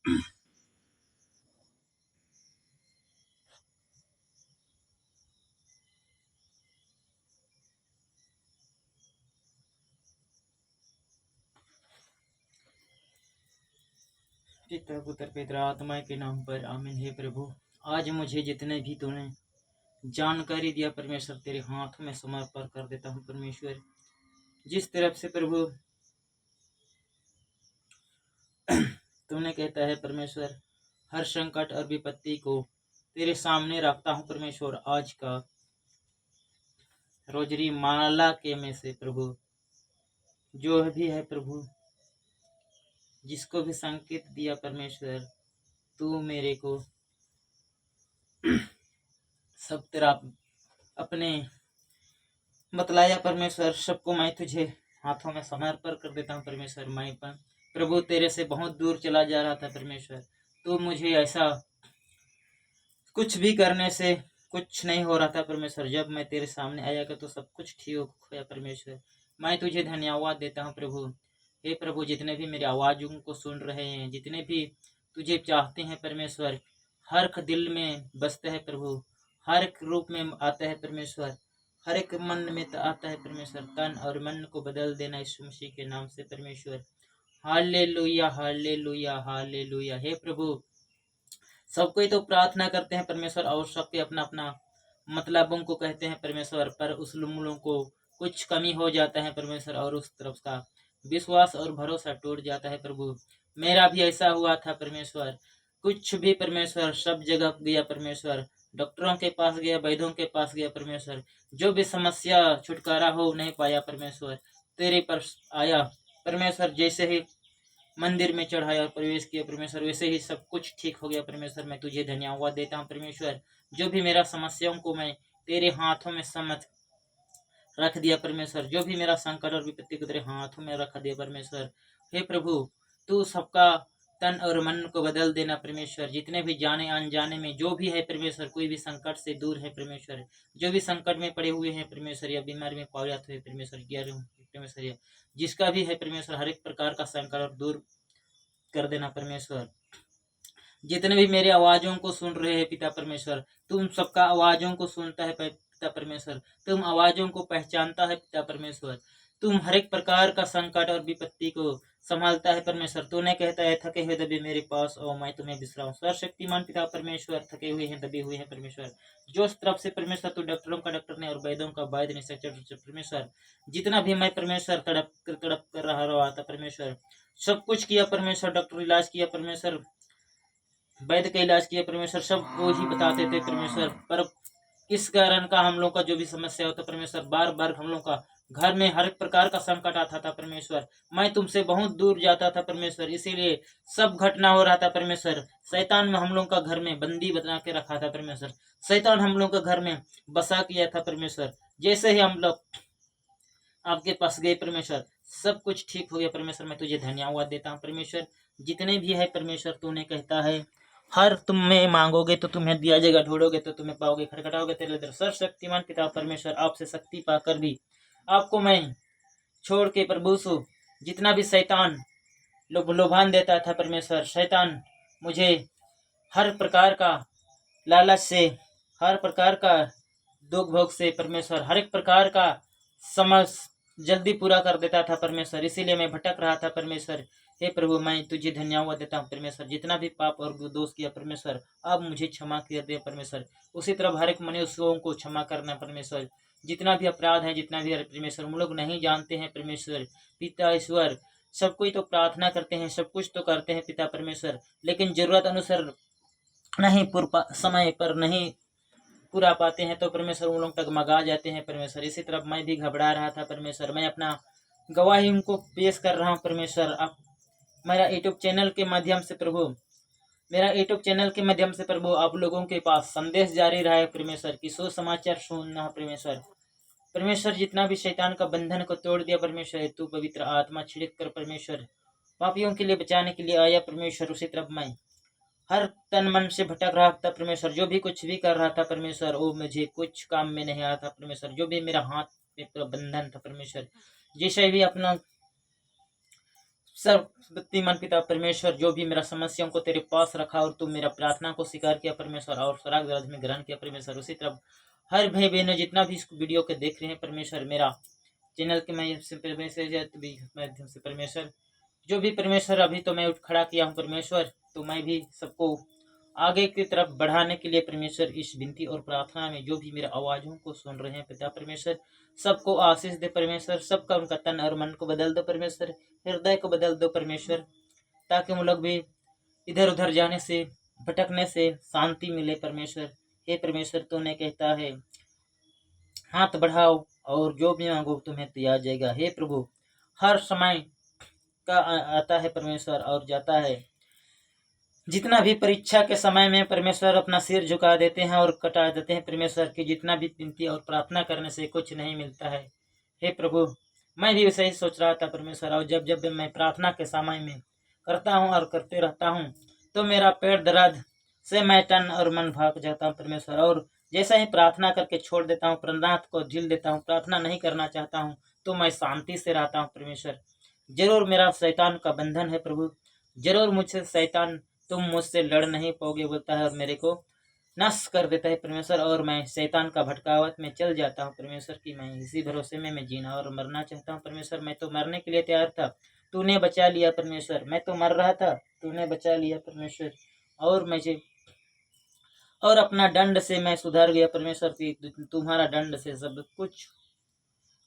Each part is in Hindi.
पिता पुत्र पवित्र आत्मा के नाम पर आमीन। हे प्रभु, आज मुझे जितने भी तूने जानकारी दिया परमेश्वर, तेरे हाथ में समर्पण कर देता हूँ परमेश्वर। जिस तरफ से प्रभु तूने कहता है परमेश्वर, हर संकट और विपत्ति को तेरे सामने रखता हूँ परमेश्वर। आज का रोजरी माला के में से प्रभु जो भी है प्रभु, जिसको भी संकेत दिया परमेश्वर, तू मेरे को सब तेरा अपने बतलाया परमेश्वर, सबको मैं तुझे हाथों में समर्पण कर देता हूँ परमेश्वर। मैं प्रभु तेरे से बहुत दूर चला जा रहा था परमेश्वर, तो मुझे ऐसा कुछ भी करने से कुछ नहीं हो रहा था परमेश्वर। जब मैं तेरे सामने आया कर तो सब कुछ ठीक हो गया परमेश्वर। मैं तुझे धन्यवाद देता हूँ प्रभु। हे प्रभु, जितने भी मेरी आवाज़ों को सुन रहे हैं, जितने भी तुझे चाहते हैं परमेश्वर, हर एक दिल में बसते हैं प्रभु, हर एक रूप में आता है परमेश्वर, हर एक मन में आता है परमेश्वर। तन और मन को बदल देना यीशु मसीह के नाम से परमेश्वर। Hallelujah hallelujah hallelujah. हे प्रभु, सबको ही तो प्रार्थना करते हैं परमेश्वर, और सबके अपना अपना मतलबों को कहते हैं परमेश्वर, पर उस लोगों को कुछ कमी हो जाता है परमेश्वर, और उस तरफ का विश्वास और भरोसा टूट जाता है प्रभु। मेरा भी ऐसा हुआ था परमेश्वर, कुछ भी परमेश्वर, सब जगह गया परमेश्वर, डॉक्टरों के पास गया, वैद्यों के पास गया परमेश्वर, जो भी समस्या छुटकारा हो नहीं पाया परमेश्वर। तेरे पर आया परमेश्वर, जैसे ही मंदिर में चढ़ाया और प्रवेश किया परमेश्वर, वैसे ही सब कुछ ठीक हो गया परमेश्वर। मैं तुझे धन्यवाद देता हूँ परमेश्वर। जो भी मेरा समस्याओं को मैं तेरे हाथों में समझ रख दिया परमेश्वर, जो भी मेरा संकट और विपत्ति को तेरे हाथों में रख दिया परमेश्वर। हे प्रभु, तू सबका तन और मन को बदल देना परमेश्वर। जितने भी जाने अनजाने में जो भी है परमेश्वर, कोई भी संकट से दूर है परमेश्वर, जो भी संकट में पड़े हुए हैं परमेश्वर, या बीमारी में पाए जाते हुए परमेश्वर, परमेश्वर जिसका भी है परमेश्वर, हर एक प्रकार का संकट और दूर कर देना परमेश्वर। जितने भी मेरी आवाज़ों को सुन रहे हैं पिता परमेश्वर, तुम सबका आवाज़ों को सुनता है पिता परमेश्वर, तुम आवाज़ों को पहचानता है पिता परमेश्वर, तुम हर एक प्रकार का संकट और विपत्ति को संभालता है परमेश्वर। तूने कहता है, थके हुए दबे मेरे पास आओ, मैं तुम्हें विश्राम। सर्वशक्तिमान पिता परमेश्वर, थके हुए हैं दबे हुए हैं परमेश्वर, जो तरफ से परमेश्वर तू डॉक्टरों का डॉक्टर ने और वैद्यों का वैद्य ने सच्चा परमेश्वर, जितना भी मैं परमेश्वर तड़प कर रहा था परमेश्वर, सब कुछ किया परमेश्वर, डॉक्टर इलाज किया परमेश्वर, वैद्य का इलाज किया परमेश्वर, सब वो ही बताते थे परमेश्वर। पर इस कारण का हम लोग का जो भी समस्या होता परमेश्वर, बार बार हम लोग का घर में हर एक प्रकार का संकट आता था परमेश्वर। मैं तुमसे बहुत दूर जाता था परमेश्वर, इसीलिए सब घटना हो रहा था परमेश्वर। शैतान में हम लोग का घर में बंदी बना के रखा था परमेश्वर, शैतान हम लोग का घर में बसा किया था परमेश्वर। जैसे ही हम लोग आपके पास गए परमेश्वर, सब कुछ ठीक हो गया परमेश्वर। मैं तुझे धन्यवाद देता हूँ परमेश्वर। जितने भी है परमेश्वर, तूने कहता है, हर तुम में मांगोगे तो तुम्हें दिया जाएगा, ढूंढोगे तो तुम्हें पाओगे, खटखटाओगे तेरे दर। सर्वशक्तिमान पिता परमेश्वर, आपसे शक्ति पाकर भी आपको मैं छोड़ के प्रभु सु, जितना भी शैतान लोभान देता था परमेश्वर, शैतान मुझे हर प्रकार का लालच से, हर प्रकार का दुख भोग से परमेश्वर, हर एक प्रकार का समझ जल्दी पूरा कर देता था परमेश्वर, इसीलिए मैं भटक रहा था परमेश्वर। हे प्रभु, मैं तुझे धन्यवाद देता हूँ परमेश्वर। जितना भी पाप और दोष किया परमेश्वर, अब मुझे क्षमा कर दे परमेश्वर। उसी तरह हर एक मनुष्यों को क्षमा करना परमेश्वर। जितना भी अपराध है, जितना भी परमेश्वर, हम लोग नहीं जानते हैं परमेश्वर। पिता ईश्वर, सब कोई तो प्रार्थना करते हैं, सब कुछ तो करते हैं पिता परमेश्वर, लेकिन जरूरत अनुसार नहीं समय पर नहीं पूरा पाते हैं तो परमेश्वर उन लोग तक मगा जाते हैं परमेश्वर। इसी तरफ मैं भी घबरा रहा था परमेश्वर। मैं अपना गवाही उनको पेश कर रहा हूँ परमेश्वर। अब मेरा यूट्यूब चैनल के माध्यम से प्रभु, मेरा यूट्यूब चैनल के माध्यम से प्रभु, आप लोगों के पास संदेश जारी रहा है परमेश्वर की सुसमाचार सुनना परमेश्वर। परमेश्वर, जितना भी शैतान का बंधन को तोड़ दिया परमेश्वर, तू पवित्र आत्मा छिड़क कर परमेश्वर पापियों के लिए बचाने के लिए आया परमेश्वर। उसी तरफ मैं हर तन मन से भटक रहा था परमेश्वर, जो भी कुछ भी कर रहा था परमेश्वर, वो मुझे कुछ काम में नहीं आया था परमेश्वर। जो भी मेरा हाथ में बंधन था परमेश्वर, जैसे भी अपना सर्वशक्तिमान पिता परमेश्वर, जो भी मेरा समस्याओं को तेरे पास रखा और तुम मेरा प्रार्थना को स्वीकार किया परमेश्वर और स्वर्ग राज्य में ग्रहण किया परमेश्वर, उसी तरह हर भाई बहनों जितना भी इस वीडियो को देख रहे हैं परमेश्वर, मेरा चैनल के माध्यम से परमेश्वर, जो भी परमेश्वर अभी तो मैं उठ खड़ा किया हूँ परमेश्वर, तो मैं भी सबको आगे की तरफ बढ़ाने के लिए परमेश्वर इस विनती और प्रार्थना में जो भी मेरे आवाज़ों को सुन रहे हैं पिता परमेश्वर, सबको आशीष दे परमेश्वर, सबका उनका तन और मन को बदल दो परमेश्वर, हृदय को बदल दो परमेश्वर, ताकि हम लोग भी इधर उधर जाने से, भटकने से शांति मिले परमेश्वर। हे परमेश्वर, तूने कहता है हाथ बढ़ाओ और जो भी मांगो तुम्हें दिया जाएगा। हे प्रभु, हर समय का आता है परमेश्वर और जाता है, जितना भी परीक्षा के समय में परमेश्वर अपना सिर झुका देते हैं और कटा देते हैं परमेश्वर की, जितना भी विनती और प्रार्थना करने से कुछ नहीं मिलता है। हे प्रभु, मैं भी वैसे ही सोच रहा था परमेश्वर, और जब जब मैं प्रार्थना के समय में करता हूँ और करते रहता हूँ तो मेरा पेट दर्द से मैं तन और मन भाग जाता हूँ परमेश्वर, और जैसा ही प्रार्थना करके छोड़ देता हूँ, प्रार्थना को झील देता हूँ, प्रार्थना नहीं करना चाहता हूँ, तो मैं शांति से रहता हूँ परमेश्वर। जरूर मेरा शैतान का बंधन है प्रभु, जरूर मुझसे शैतान, तुम मुझसे लड़ नहीं पाओगे बोलता है और मेरे को नष्ट कर देता है परमेश्वर, और मैं शैतान का भटकावट में चल जाता हूँ परमेश्वर की। मैं इसी भरोसे में मैं जीना और मरना चाहता हूँ परमेश्वर। मैं तो मरने के लिए तैयार था, तूने बचा लिया परमेश्वर। मैं तो मर रहा था, तूने बचा लिया परमेश्वर, और मुझे और अपना दंड से मैं सुधर गया परमेश्वर की, तुम्हारा दंड से सब कुछ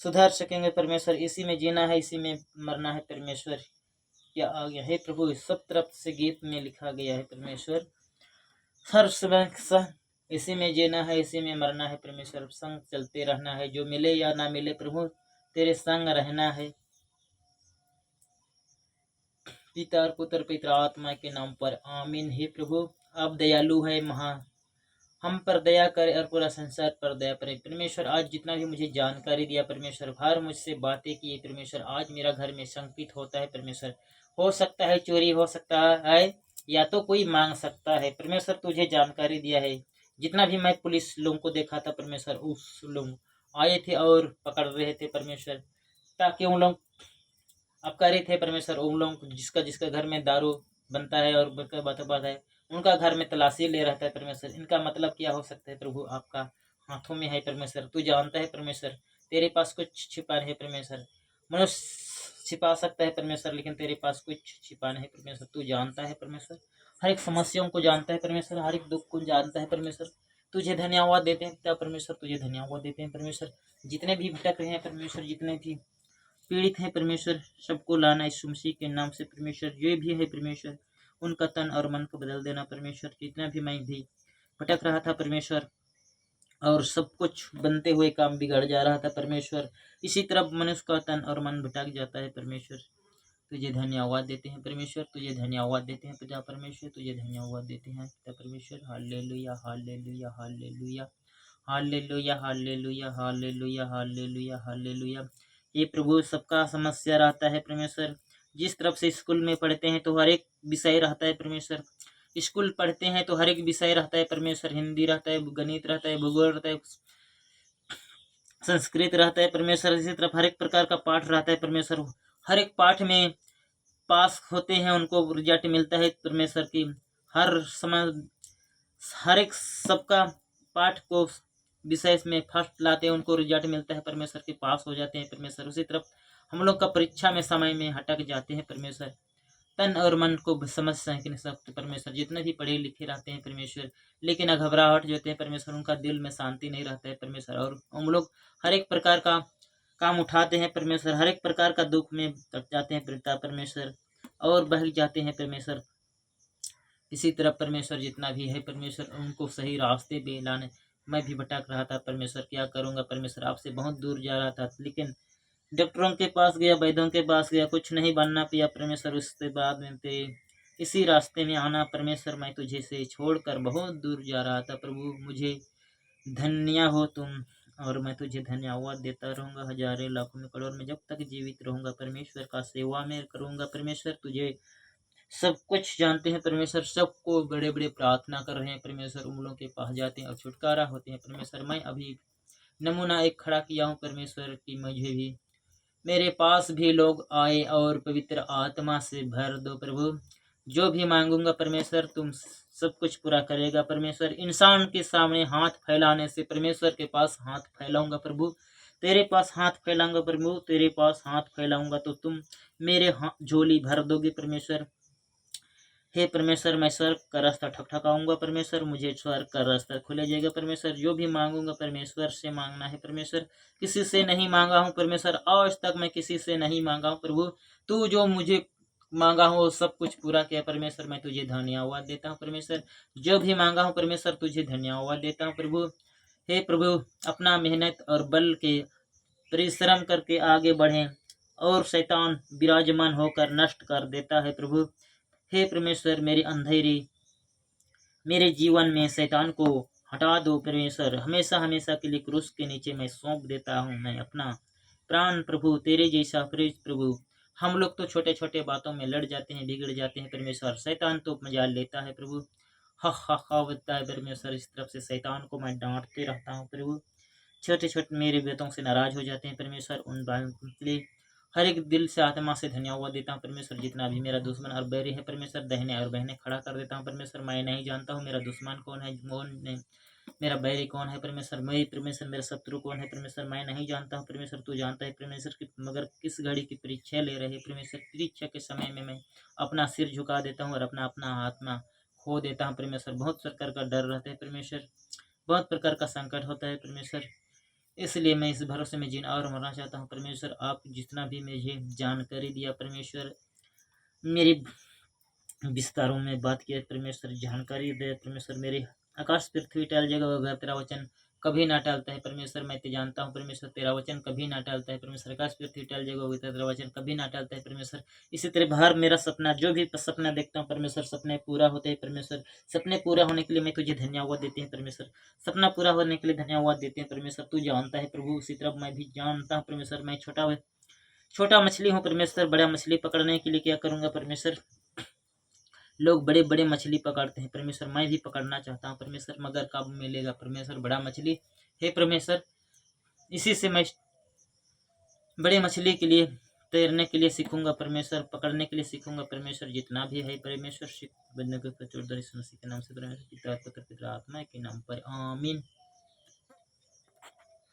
सुधर सकेंगे परमेश्वर। इसी में जीना है, इसी में मरना है परमेश्वर। क्या आ गया है प्रभु, सब तरफ से गीत में लिखा गया है परमेश्वर, हर समय इसी में जीना है, इसी में मरना है परमेश्वर। संग चलते रहना है, जो मिले या ना मिले प्रभु तेरे संग रहना है। पिता और पुत्र पवित्र आत्मा के नाम पर आमीन। हे प्रभु, आप दयालु है, हम पर दया करे और पूरा संसार पर दया करे परमेश्वर। आज जितना भी मुझे जानकारी दिया परमेश्वर, हर मुझसे बातें की परमेश्वर, आज मेरा घर में संकित होता है परमेश्वर। हो सकता है चोरी हो सकता है, या तो कोई मांग सकता है परमेश्वर, तुझे जानकारी दिया है। जितना भी मैं पुलिस लोगों को देखा था परमेश्वर, उस लोग आए थे और पकड़ रहे थे परमेश्वर, ताकि उन लोग अपकारी थे परमेश्वर, उन लोग जिसका जिसका घर में दारू बनता है और बात है, उनका घर में तलाशी ले रहता है परमेश्वर। इनका मतलब क्या हो सकता है प्रभु, आपका हाथों में है परमेश्वर, तू जानता है परमेश्वर। तेरे पास कुछ छिपा है परमेश्वर, मनुष्य छिपा सकता है परमेश्वर, लेकिन तेरे पास कुछ छिपा नहीं परमेश्वर। तू जानता है परमेश्वर, हर एक समस्याओं को जानता है परमेश्वर, हर एक दुख को जानता है परमेश्वर। तुझे धन्यवाद देते हैं पिता परमेश्वर, तुझे धन्यवाद देते हैं परमेश्वर। जितने भी भटक रहे हैं परमेश्वर, जितने भी पीड़ित हैं परमेश्वर, सबको लाना यीशु मसीह के नाम से परमेश्वर। जो भी है परमेश्वर, उनका तन और मन को बदल देना परमेश्वर। जितना भी मैं भी भटक रहा था परमेश्वर, और सब कुछ बनते हुए काम बिगड़ जा रहा था परमेश्वर, इसी तरह मनुष्य का तन और मन भटक जाता है परमेश्वर। तुझे धन्यवाद देते हैं परमेश्वर, तुझे धन्यवाद देते हैं पिता परमेश्वर, तुझे धन्यवाद देते हैं पिता परमेश्वर। Hallelujah hallelujah hallelujah hallelujah hallelujah hallelujah hallelujah hallelujah. ये प्रभु, सबका समस्या रहता है परमेश्वर। जिस तरफ से स्कूल में पढ़ते हैं तो हर एक विषय रहता है परमेश्वर, स्कूल पढ़ते हैं तो हर एक विषय रहता है परमेश्वर। हिंदी रहता है, गणित रहता है, भूगोल रहता है, संस्कृत रहता है परमेश्वर। इसी तरफ हर एक प्रकार का पाठ रहता है परमेश्वर। हर एक पाठ में पास होते हैं, उनको रिजल्ट मिलता है परमेश्वर की। हर समय हर एक सबका पाठ को विषय में फर्स्ट लाते हैं, उनको रिजल्ट मिलता है परमेश्वर के, पास हो जाते हैं परमेश्वर। उसी तरफ हम लोग का परीक्षा में समय में हटक जाते हैं परमेश्वर, तन और मन को समझ नहीं सकते परमेश्वर। जितने भी पढ़े लिखे रहते हैं परमेश्वर, लेकिन घबराहट जो होते हैं परमेश्वर, उनका दिल में शांति नहीं रहता है परमेश्वर, और हम लोग हर एक प्रकार का काम उठाते हैं परमेश्वर, हर एक प्रकार का दुख में तक जाते हैं पिता परमेश्वर, और बह जाते हैं परमेश्वर। इसी तरह परमेश्वर जितना भी है परमेश्वर, उनको सही रास्ते पे लाने। मैं भी भटक रहा था परमेश्वर, क्या करूँगा परमेश्वर, आपसे बहुत दूर जा रहा था, लेकिन डॉक्टरों के पास गया, वैद्यों के पास गया, कुछ नहीं बनना पिया परमेश्वर। उसके बाद में इसी रास्ते में आना परमेश्वर, मैं तुझे से छोड़कर बहुत दूर जा रहा था प्रभु। मुझे धन्य हो तुम, और मैं तुझे धन्यवाद देता रहूँगा हजारों लाखों में करोड़ में, जब तक जीवित रहूँगा परमेश्वर का सेवा में करूँगा परमेश्वर। तुझे सब कुछ जानते हैं परमेश्वर, सबको बड़े बड़े प्रार्थना कर रहे हैं परमेश्वर, उन लोगों के पास जाते हैं और छुटकारा होते हैं परमेश्वर। मैं अभी नमूना एक खड़ा किया हूँ परमेश्वर की, मुझे भी मेरे पास भी लोग आए और पवित्र आत्मा से भर दो प्रभु। जो भी मांगूंगा परमेश्वर तुम सब कुछ पूरा करेगा परमेश्वर। इंसान के सामने हाथ फैलाने से परमेश्वर के पास हाथ फैलाऊंगा प्रभु। तेरे पास हाथ फैलाऊंगा प्रभु, तेरे पास हाथ फैलाऊंगा तो तुम मेरे झोली भर दोगे परमेश्वर। हे परमेश्वर, मैं स्वर्ग का रास्ता ठकठकाऊंगा परमेश्वर, मुझे स्वर्ग का रास्ता खुले जाएगा परमेश्वर। जो भी मांगूंगा परमेश्वर से मांगना है परमेश्वर, किसी से नहीं मांगा हूँ परमेश्वर, आज तक मैं किसी से नहीं मांगा हूँ प्रभु। तू जो मुझे मांगा हूँ वो सब कुछ पूरा किया परमेश्वर। मैं तुझे धन्यवाद देता हूँ परमेश्वर। जो भी मांगा हूँ परमेश्वर तुझे धन्यवाद देता हूँ प्रभु। हे प्रभु, अपना मेहनत और बल के परिश्रम करके आगे बढ़ें और शैतान विराजमान होकर नष्ट कर देता है प्रभु। हे परमेश्वर, मेरे जीवन में शैतान को हटा दो परमेश्वर। हमेशा हमेशा के लिए क्रूस के नीचे मैं सौंप देता हूँ मैं अपना प्राण प्रभु, तेरे जैसा प्रेज प्रभु। हम लोग तो छोटे छोटे बातों में लड़ जाते हैं, बिगड़ जाते हैं परमेश्वर। शैतान तो मजाल लेता है प्रभु, हा होता है परमेश्वर। इस तरफ से शैतान को मैं डांटते रहता हूँ प्रभु। छोटे छोटे मेरे बेटों से नाराज हो जाते हैं परमेश्वर। उन बातों के लिए हर एक दिल से आत्मा से धन्यवाद देता हूँ परमेश्वर। जितना भी मेरा दुश्मन और बैरी है परमेश्वर, दहने और बहने खड़ा कर देता हूँ परमेश्वर। मैं नहीं जानता हूँ मेरा दुश्मन कौन है, कौन नहीं, मेरा बैरी कौन है परमेश्वर। मैं परमेश्वर, मेरा शत्रु कौन है परमेश्वर, मैं नहीं जानता हूँ परमेश्वर। तू जानता है परमेश्वर की, मगर किस घड़ी की परीक्षा ले रहे परमेश्वर। परीक्षा के समय में मैं अपना सिर झुका देता हूँ और अपना अपना आत्मा खो देता हूँ परमेश्वर। बहुत प्रकार का डर रहता है परमेश्वर, बहुत प्रकार का संकट होता है परमेश्वर। इसलिए मैं इस भरोसे में जीना और मरना चाहता हूँ परमेश्वर। आप जितना भी मुझे जानकारी दिया परमेश्वर, मेरे विस्तारों में बात किया परमेश्वर, जानकारी दे परमेश्वर। मेरे आकाश पृथ्वी टल जाएगा मगर तेरा वचन कभी ना टलता है परमेश्वर। मैं तो जानता हूँ परमेश्वर, तेरा वचन कभी ना टलता है परमेश्वर। आकाश पृथ्वी टल जाएगा मगर तेरा वचन कभी ना टलता है परमेश्वर। इसी तरह बाहर मेरा सपना, जो भी सपना देखता हूँ परमेश्वर, सपने पूरा होते हैं परमेश्वर। सपने पूरा होने के लिए मैं तुझे धन्यवाद देते हैं परमेश्वर। सपना पूरा होने के लिए धन्यवाद देते हैं परमेश्वर। तू जानता है प्रभु, उसी तरफ मैं भी जानता हूँ परमेश्वर। मैं छोटा मछली हूँ परमेश्वर। बड़ा मछली पकड़ने के लिए क्या करूँगा परमेश्वर। लोग बड़े बड़े मछली पकड़ते हैं परमेश्वर, मैं भी पकड़ना चाहता हूँ परमेश्वर, मगर कब मिलेगा परमेश्वर बड़ा मछली। हे परमेश्वर, इसी से मैं बड़े मछली के लिए तैरने के लिए सीखूंगा परमेश्वर, पकड़ने के लिए सीखूंगा परमेश्वर। जितना भी है परमेश्वर, सीख बनने के प्रचुर के नाम से परमेश्वर, पिता पुत्र पिता आत्मा के नाम पर आमीन।